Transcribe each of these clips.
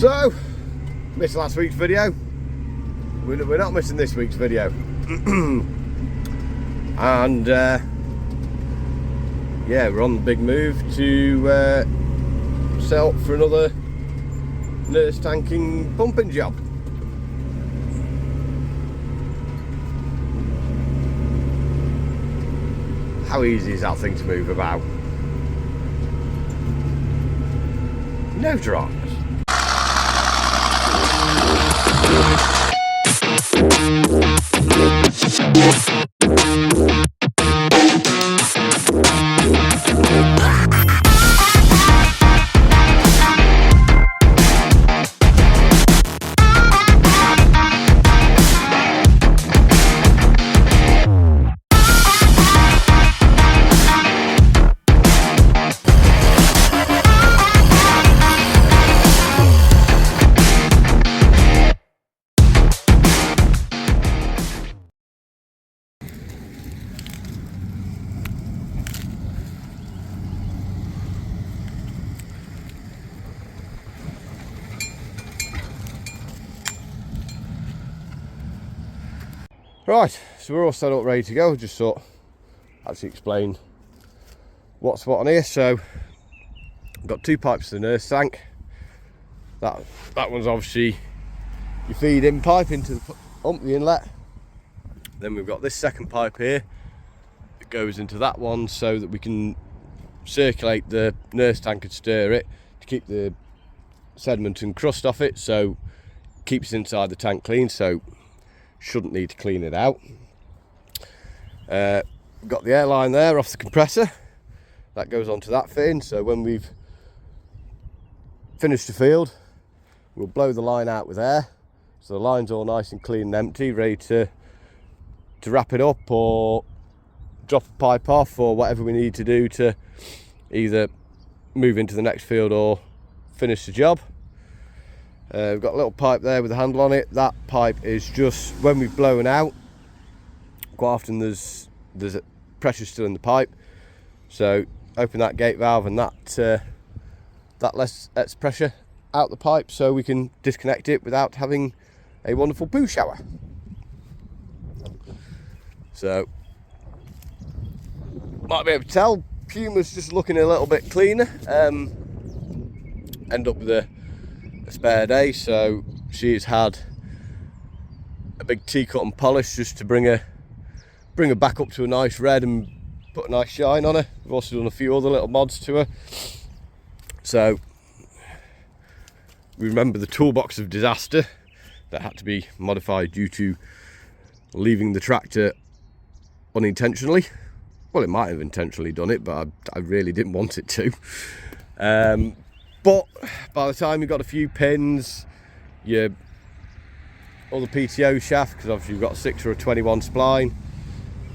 So, missed last week's video. We're not missing this week's video. And yeah, we're on the big move to set up for another nurse tanking pumping job. How easy is that thing to move about? No dramas. Right, so we're all set up, ready to go. Just thought I'd actually explain what's what on here. So I've got two pipes to the nurse tank. That one's obviously your feed-in pipe into the inlet. Then we've got this second pipe here that goes into that one so that we can circulate the nurse tank and stir it to keep the sediment and crust off it, so it keeps inside the tank clean, so shouldn't need to clean it out. We've got the airline there off the compressor that goes onto that fitting, so when we've finished the field we'll blow the line out with air, so the line's all nice and clean and empty, ready to wrap it up or drop a pipe off or whatever we need to do to either move into the next field or finish the job. We've got a little pipe there with a handle on it. That pipe is just when we've blown out, quite often there's a pressure still in the pipe, so open that gate valve and that lets pressure out the pipe so we can disconnect it without having a wonderful poo shower. So might be able to tell Puma's just looking a little bit cleaner. End up with a spare day, so she's had a big tea-cut and polish just to bring her back up to a nice red and put a nice shine on her. We've also done a few other little mods to her. So we remember the toolbox of disaster that had to be modified due to leaving the tractor unintentionally. Well, it might have intentionally done it, but I really didn't want it to. But by the time you've got a few pins, your other PTO shaft, because obviously you've got a 6 or a 21 spline,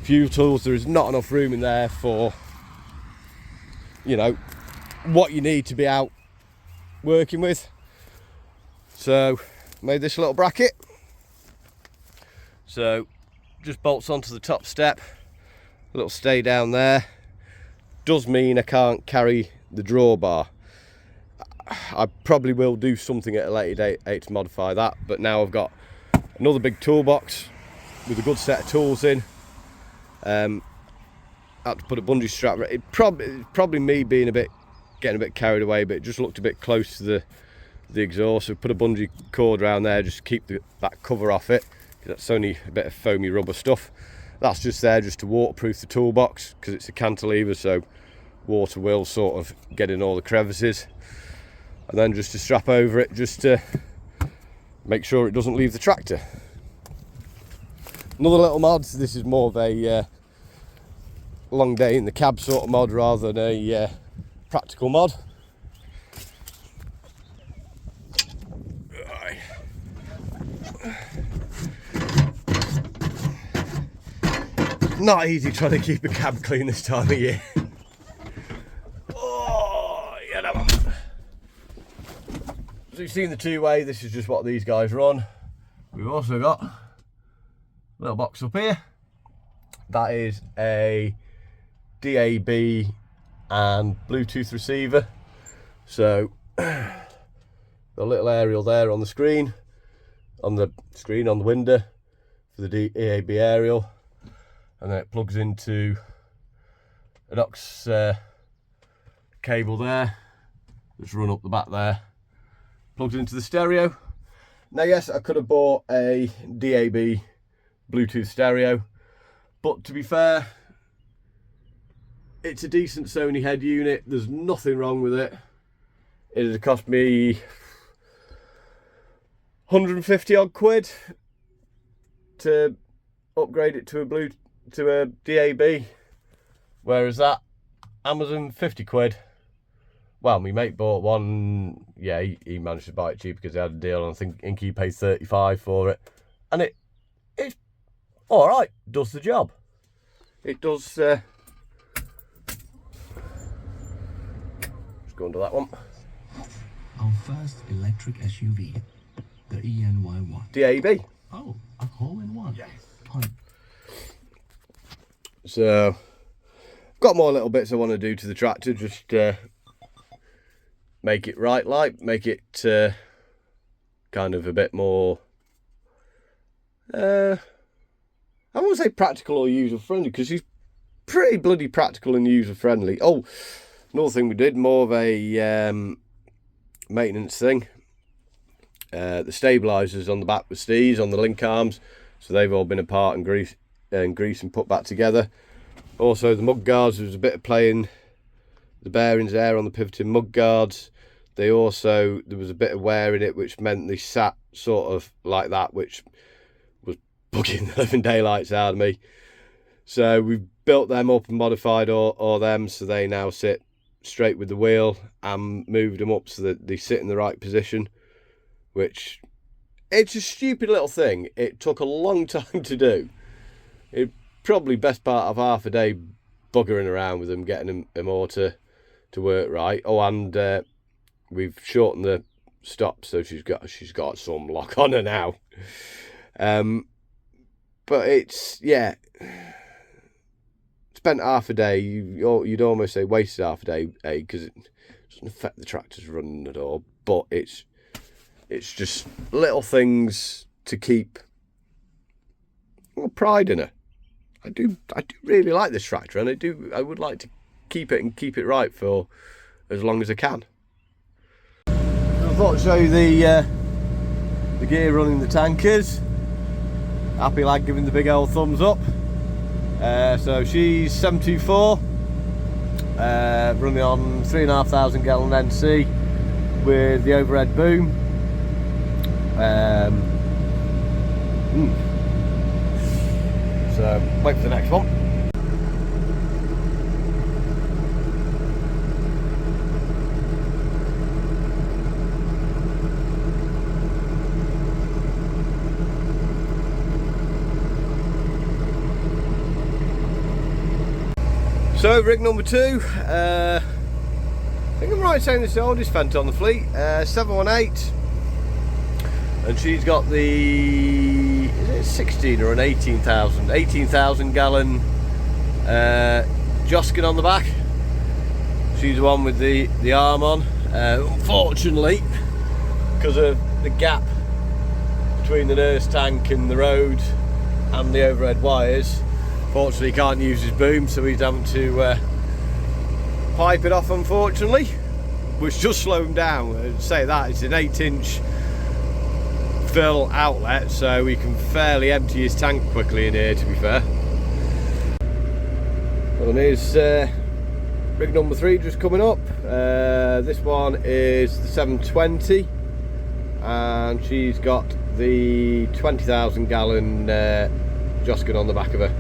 fuel tools, there is not enough room in there for, you know, what you need to be out working with. So made this little bracket, so just bolts onto the top step, a little stay down there. Does mean I can't carry the drawbar. I probably will do something at a later date to modify that, but now I've got another big toolbox with a good set of tools in. I had to put a bungee strap. It probably me being getting a bit carried away, but it just looked a bit close to the exhaust. So put a bungee cord around there just to keep that cover off it, because that's only a bit of foamy rubber stuff. That's just there just to waterproof the toolbox, because it's a cantilever, so water will sort of get in all the crevices. And then just to strap over it just to make sure it doesn't leave the tractor. Another little mod, this is more of a long day in the cab sort of mod rather than a practical mod. Not easy trying to keep a cab clean this time of year. So you've seen the two-way, this is just what these guys run. We've also got a little box up here. That is a DAB and Bluetooth receiver. So Got a little aerial there on the screen, on the window for the EAB aerial, and then it plugs into an aux cable there. Just run up the back there, plugs into the stereo. Now yes, I could have bought a DAB Bluetooth stereo, but to be fair, it's a decent Sony head unit. There's nothing wrong with it. It has cost me 150 odd quid to upgrade it to a DAB, whereas that Amazon 50 quid. Well, my mate bought one. Yeah, he managed to buy it cheap because he had a deal, and I think he paid 35 for it, and it's all right. Does the job. It does. Let's go under that one. Our first electric SUV, the ENY1. DAB. Oh, a hole-in-one. Yes. Fun. So, got more little bits I want to do to the tractor, just make it right, make it kind of a bit more, I won't say practical or user-friendly, because she's pretty bloody practical and user-friendly. Oh, another thing we did, more of a maintenance thing. The stabilisers on the back with Steve's on the link arms, so they've all been apart and greased and put back together. Also the mud guards, there was a bit of playing the bearings there on the pivoting mud guards. There was a bit of wear in it, which meant they sat sort of like that, which was bugging the living daylights out of me. So we've built them up and modified all them, so they now sit straight with the wheel, and moved them up so that they sit in the right position, which, it's a stupid little thing. It took a long time to do. It probably best part of half a day buggering around with them, getting them all to work right. Oh, and we've shortened the stop, so she's got some lock on her now. But it's, yeah, spent half a day. You'd almost say wasted half a day, because it doesn't affect the tractor's running at all. But it's just little things to keep pride in her. I do really like this tractor, and I would like to keep it right for as long as I can. I thought I'd show you the gear running the tankers. Happy lad giving the big old thumbs up. So she's 724, running on 3,500 gallon NC with the overhead boom. So wait for the next one. So rig number 2, I think I'm right saying this is the oldest fent on the fleet, 718, and she's got the, is it 16 or an 18,000 gallon Joskin on the back. She's the one with the arm on. Unfortunately, because of the gap between the nurse tank and the road and the overhead wires, fortunately he can't use his boom, so he's having to pipe it off, unfortunately, which does slow him down. I'd say that it's an 8-inch fill outlet, so he can fairly empty his tank quickly in here, to be fair. Well, and here's rig number 3 just coming up. This one is the 720, and she's got the 20,000 gallon Joskin on the back of her.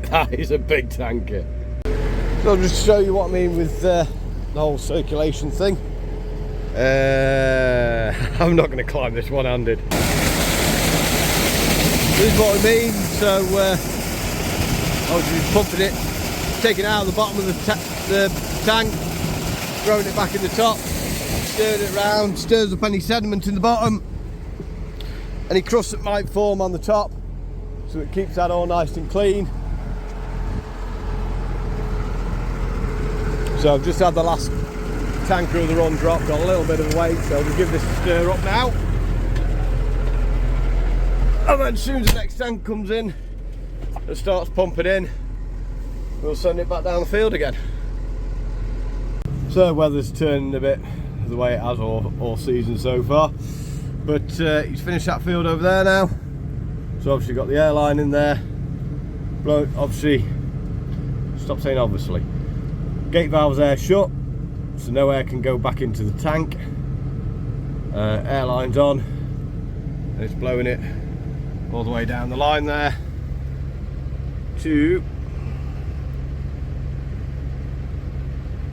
That is a big tanker. So I'll just show you what I mean with the whole circulation thing. I'm not going to climb this one-handed. This is what I mean. So I was just pumping it, taking it out of the bottom of the tank, throwing it back in the top, stirring it around, stirs up any sediment in the bottom, any crust that might form on the top, so it keeps that all nice and clean. So I've just had the last tanker of the run drop, got a little bit of weight, so we'll give this a stir up now. And then as soon as the next tank comes in, it starts pumping in, we'll send it back down the field again. So weather's turning a bit the way it has all season so far, but he's finished that field over there now. So obviously got the airline in there. Obviously, stop saying obviously. Gate valve's air shut, so no air can go back into the tank. Airline's on, and it's blowing it all the way down the line there to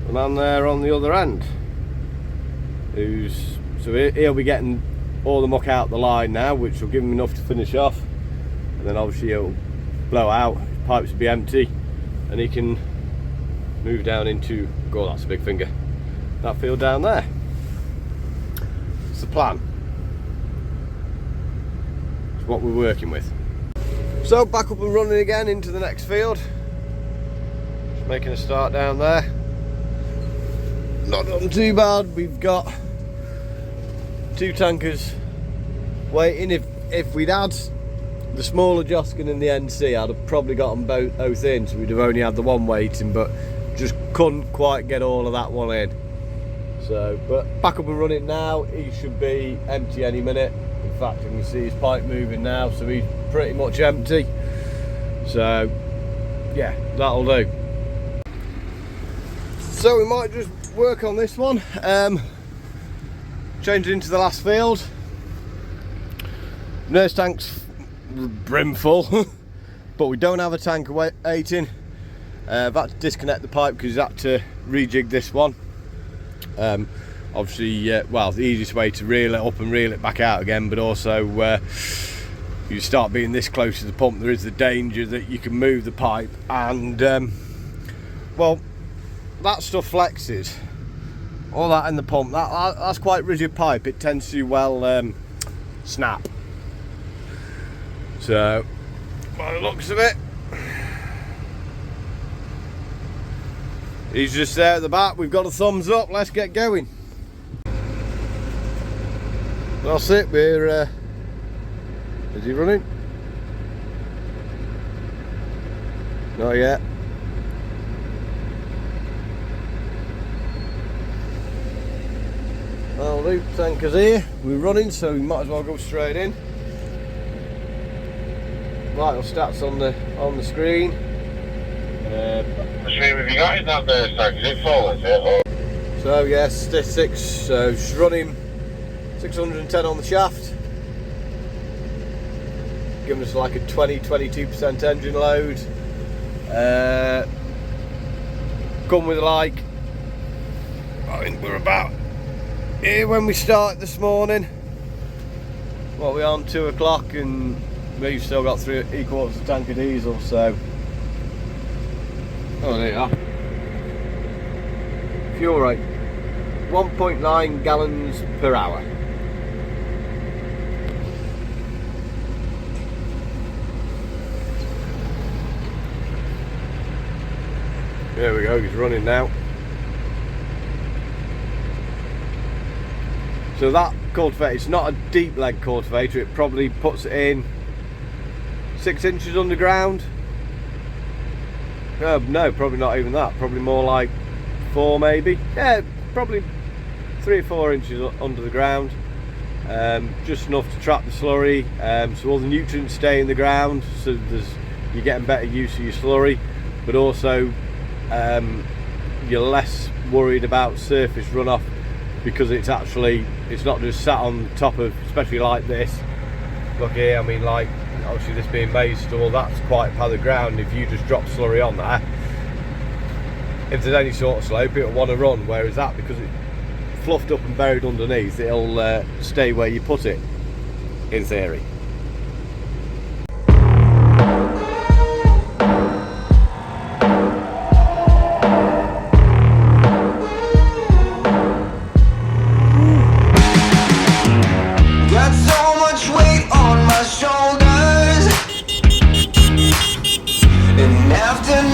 the man there on the other end. So he'll be getting all the muck out the line now, which will give him enough to finish off, and then obviously it'll blow out, pipes will be empty, and he can move down into, oh, that's a big finger, that field down there. It's the plan. It's what we're working with. So back up and running again into the next field. Just making a start down there. Not done too bad. We've got 2 tankers waiting. If we'd had the smaller Joskin and the NC, I'd have probably got them both in, so we'd have only had the one waiting, but just couldn't quite get all of that one in. So, but back up and running now. He should be empty any minute. In fact, you can see his pipe moving now, so he's pretty much empty. So yeah, that'll do. So we might just work on this one, change it into the last field. Nurse tank's brimful, but we don't have a tanker waiting. I've had to disconnect the pipe because I've had to rejig this one. Obviously, well, the easiest way to reel it up and reel it back out again, but also you start being this close to the pump, there is the danger that you can move the pipe, and well, that stuff flexes. All that in the pump, that's quite rigid pipe, it tends to snap. So by the looks of it, he's just there at the back. We've got a thumbs up, let's get going. That's it, we're is he running? Not yet. Well, the tanker's here, we're running, so we might as well go straight in. Vital stats on the screen. Have you got it down there, sorry, is it full, is it? So yes, statistics, so she's running 610 on the shaft, giving us like a 20-22% engine load. Come with like, I think we're about here when we started this morning. What, we're on 2 o'clock and we've still got 3/4 of tank of diesel, so oh, there you are. Fuel rate 1.9 gallons per hour. There we go, he's running now. So that cultivator, it's not a deep leg cultivator, it probably puts it in 6 inches underground. No, probably not even that, probably more like 4 maybe. Yeah, probably 3 or 4 inches under the ground. Just enough to trap the slurry, so all the nutrients stay in the ground, so you're getting better use of your slurry, but also you're less worried about surface runoff, because it's not just sat on top of, especially like this. Look here, I mean, like obviously this being maize store, that's quite a pad of ground. If you just drop slurry on there, if there's any sort of slope, it'll want to run, whereas that, because it's fluffed up and buried underneath, it'll stay where you put it, in theory.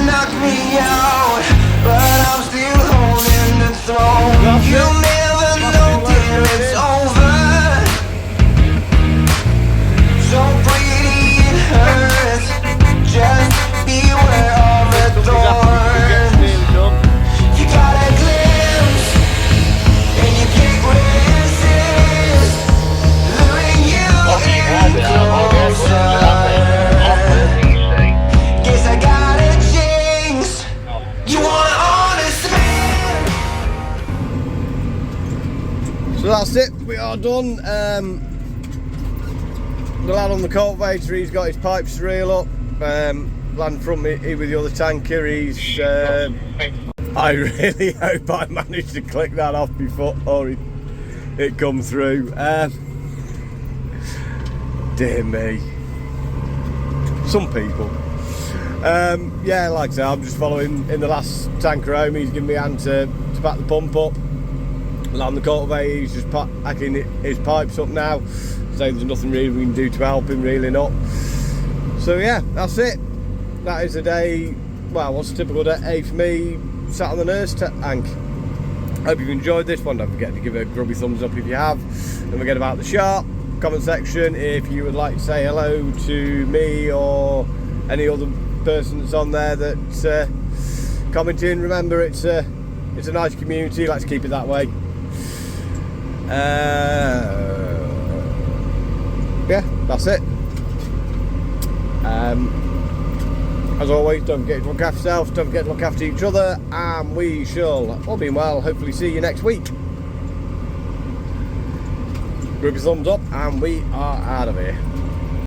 Knock me out, but I'm still home. are done. The lad on the cultivator, he's got his pipes to reel up. Land front me with the other tanker, he's I really hope I managed to click that off before it come through. Dear me, some people. Yeah, like I say, I'm just following in the last tanker home. He's giving me a hand to back the pump up. On the cultivator, he's just packing his pipes up now. So there's nothing really we can do to help him, really not. So yeah, that's it. That is a day. Well, what's a typical day for me? Sat on the nurse tank. Hope you've enjoyed this one. Don't forget to give it a grubby thumbs up if you have. Don't forget about the sharp. Comment section if you would like to say hello to me or any other person that's on there that's commenting. Remember, it's a nice community. Let's keep it that way. Yeah, that's it. As always, don't forget to look after yourselves, don't forget to look after each other, and we shall, all being well, hopefully see you next week. Give a thumbs up, and we are out of here.